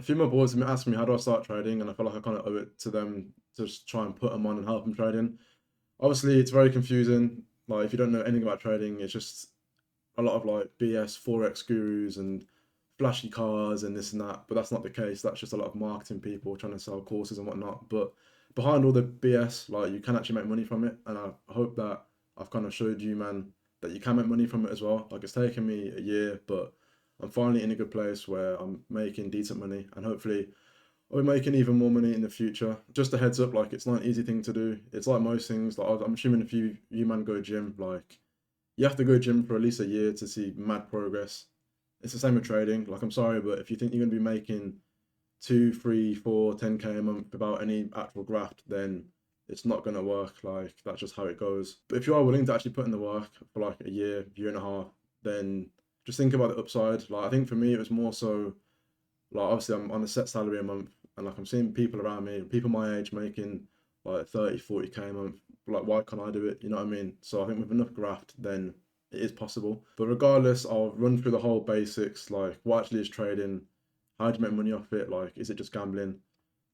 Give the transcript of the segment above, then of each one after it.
A few of my boys have been asking me how do I start trading, and I feel like I kind of owe it to them to just try and put them on and help them trading. Obviously, it's very confusing. Like if you don't know anything about trading, it's just a lot of like BS forex gurus and flashy cars and this and that. But that's not the case. That's just a lot of marketing people trying to sell courses and whatnot. But behind all the BS, like you can actually make money from it, and I hope that I've kind of showed you, man, that you can make money from it as well. Like it's taken me a year, but I'm finally in a good place where I'm making decent money, and hopefully I'll be making even more money in the future. Just a heads up, like it's not an easy thing to do. It's like most things. Like I'm assuming if you man go gym, like you have to go gym for at least a year to see mad progress. It's the same with trading. Like I'm sorry, but if you think you're gonna be making two, three, four, 10K a month without any actual graft, then it's not gonna work. Like that's just how it goes. But if you are willing to actually put in the work for like a year and a half, then just think about the upside. Like I think for me, it was more so like obviously I'm on a set salary a month, and like I'm seeing people around me, people my age making like 30, 40K a month. Like why can't I do it? You know what I mean? So I think with enough graft, then it is possible. But regardless, I'll run through the whole basics, like what actually is trading, how do you make money off it, like is it just gambling?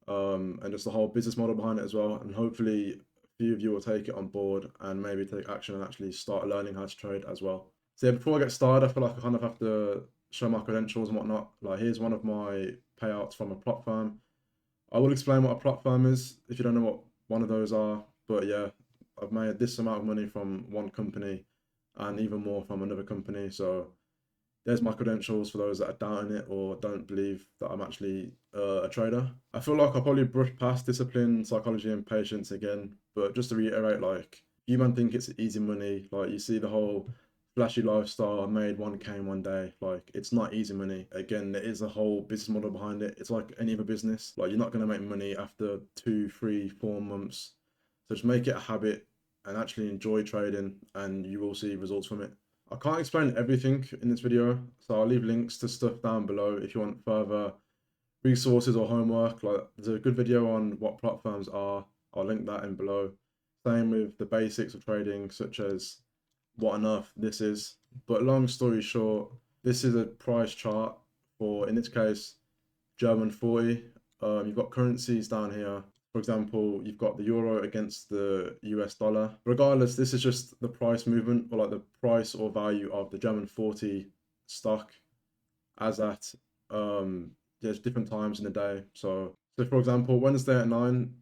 And just the whole business model behind it as well. And hopefully a few of you will take it on board and maybe take action and actually start learning how to trade as well. So yeah, before I get started, I feel like I kind of have to show my credentials and whatnot. Like here's one of my payouts from a prop firm. I will explain what a prop firm is if you don't know what one of those are. But yeah, I've made this amount of money from one company and even more from another company. So there's my credentials for those that are doubting it or don't believe that I'm actually a trader. I feel like I'll probably brush past discipline, psychology, and patience again. But just to reiterate, like, you man think it's easy money. Like, you see the whole flashy lifestyle, I made 1K in one day. Like, it's not easy money. Again, there is a whole business model behind it. It's like any other business. Like, you're not going to make money after 2, 3, 4 months. So just make it a habit and actually enjoy trading, and you will see results from it. I can't explain everything in this video, so I'll leave links to stuff down below if you want further resources or homework. Like there's a good video on what prop firms are. I'll link that in below. Same with the basics of trading, such as what on earth this is. But long story short, this is a price chart for, in this case, German 40. You've got currencies down here. For example, you've got the euro against the US dollar. Regardless, this is just the price movement or like the price or value of the German 40 stock as at there's different times in the day. So for example, Wednesday at 9,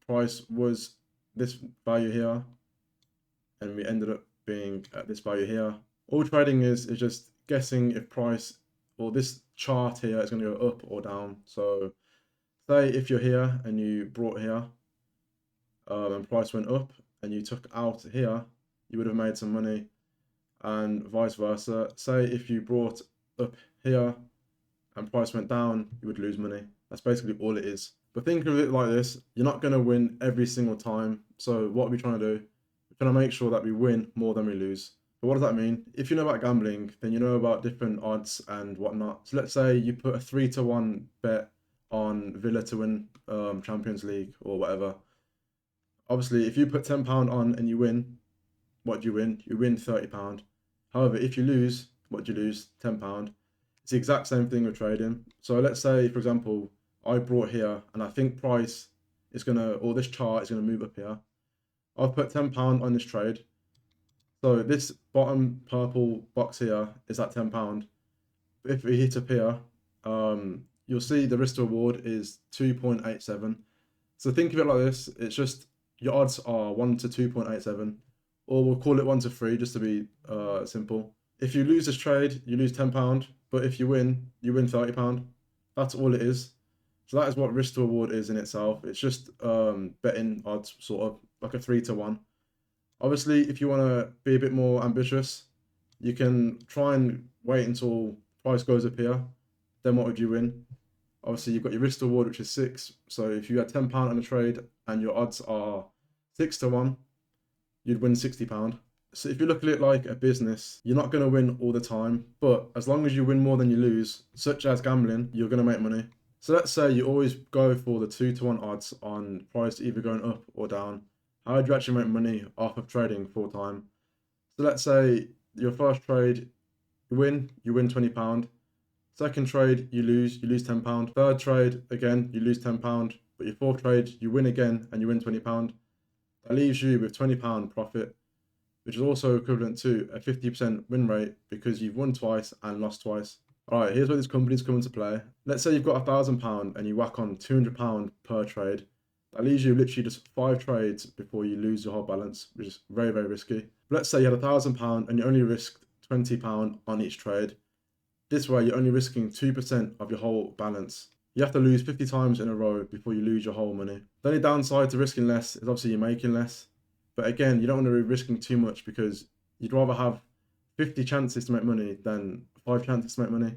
price was this value here, and we ended up being at this value here. All trading is just guessing if price or this chart here is going to go up or down. So say if you're here and you brought here and price went up and you took out here, you would have made some money, and vice versa. Say if you brought up here and price went down, you would lose money. That's basically all it is. But think of it like this: you're not going to win every single time. So what are we trying to do? We're trying to make sure that we win more than we lose. But what does that mean? If you know about gambling, then you know about different odds and whatnot. So let's say you put a 3-1 bet on Villa to win Champions League or whatever. Obviously, if you put £10 on and you win, what do you win? You win £30. However, if you lose, what do you lose? £10. It's the exact same thing with trading. So let's say, for example, I brought here and I think price is gonna, or this chart is gonna move up here. I've put £10 on this trade. So this bottom purple box here is at £10. If we hit up here, you'll see the risk to reward is 2.87. So think of it like this: it's just your odds are 1 to 2.87, or we'll call it 1 to 3 just to be simple. If you lose this trade, you lose £10, but if you win £30. That's all it is. So that is what risk to reward is in itself. It's just betting odds, sort of like a 3-1. Obviously, if you want to be a bit more ambitious, you can try and wait until price goes up here. Then what would you win? Obviously, you've got your risk to reward, which is 6. So if you had £10 on a trade and your odds are 6-1, you'd win £60. So if you look at it like a business, you're not going to win all the time, but as long as you win more than you lose, such as gambling, you're going to make money. So let's say you always go for the 2-1 odds on price either going up or down. How do you actually make money off of trading full time? So let's say your first trade, you win £20. Second trade, you lose £10. Third trade, again, you lose £10. But your fourth trade, you win again and you win £20. That leaves you with £20 profit, which is also equivalent to a 50% win rate because you've won twice and lost twice. All right, here's where these companies come into play. Let's say you've got £1,000 and you whack on £200 per trade. That leaves you literally just 5 trades before you lose your whole balance, which is very, very risky. Let's say you had £1,000 and you only risked £20 on each trade. This way, you're only risking 2% of your whole balance. You have to lose 50 times in a row before you lose your whole money. The only downside to risking less is obviously you're making less. But again, you don't want to be risking too much because you'd rather have 50 chances to make money than 5 chances to make money.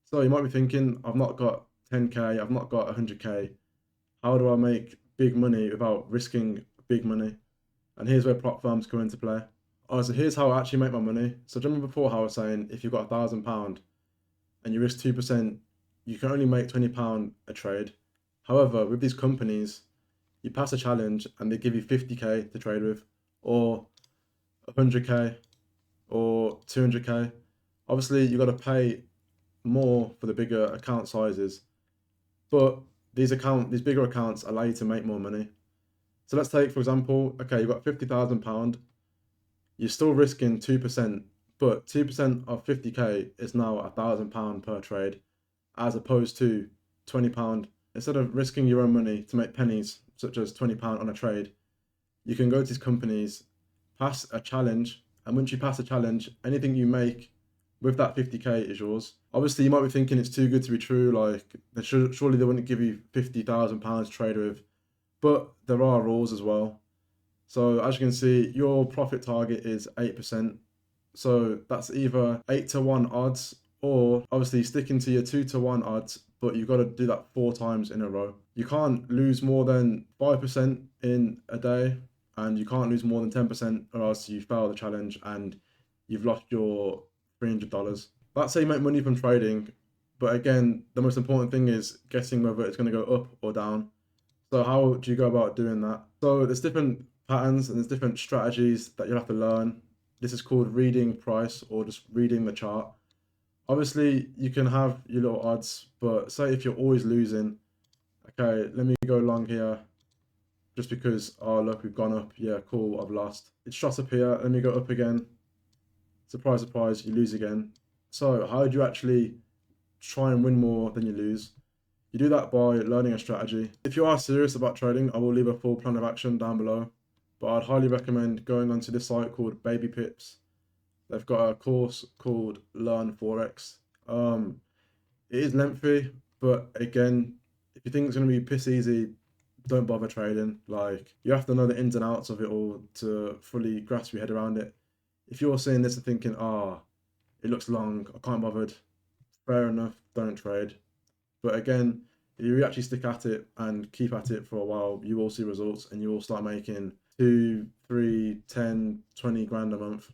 So you might be thinking, I've not got 10k, I've not got 100k. How do I make big money without risking big money? And here's where prop firms come into play. Alright, so here's how I actually make my money. So do you remember before how I was saying if you've got £1,000 and you risk 2%, you can only make £20 a trade. However, with these companies, you pass a challenge and they give you 50k to trade with, or 100k, or 200k. Obviously, you've got to pay more for the bigger account sizes, but these bigger accounts allow you to make more money. So let's take, for example, okay, you've got £50,000, you're still risking 2%, but 2% of 50k is now £1,000 per trade, as opposed to £20. Instead of risking your own money to make pennies, such as £20 on a trade, you can go to these companies, pass a challenge, and once you pass a challenge, anything you make with that 50k is yours. Obviously, you might be thinking it's too good to be true, like surely they wouldn't give you £50,000 to trade with, but there are rules as well. So as you can see, your profit target is 8%. So that's either 8-to-1 odds, or obviously sticking to your 2-to-1 odds, but you've got to do that 4 times in a row. You can't lose more than 5% in a day, and you can't lose more than 10%, or else you fail the challenge and you've lost your $300. That's how you make money from trading. But again, the most important thing is guessing whether it's going to go up or down. So how do you go about doing that? So there's different patterns and there's different strategies that you'll have to learn. This is called reading price or just reading the chart. Obviously, you can have your little odds, but say if you're always losing, okay, let me go long here just because, oh, look, we've gone up. Yeah, cool, I've lost. It's shot up here. Let me go up again. Surprise, surprise, you lose again. So how do you actually try and win more than you lose? You do that by learning a strategy. If you are serious about trading, I will leave a full plan of action down below, but I'd highly recommend going onto this site called Baby Pips. They've got a course called Learn Forex. It is lengthy, but again, if you think it's going to be piss easy, don't bother trading. Like, you have to know the ins and outs of it all to fully grasp your head around it. If you're seeing this and thinking, it looks long, I can't bothered, fair enough, don't trade. But again, if you actually stick at it and keep at it for a while, you will see results and you will start making 2, 3, 10, 20 grand a month.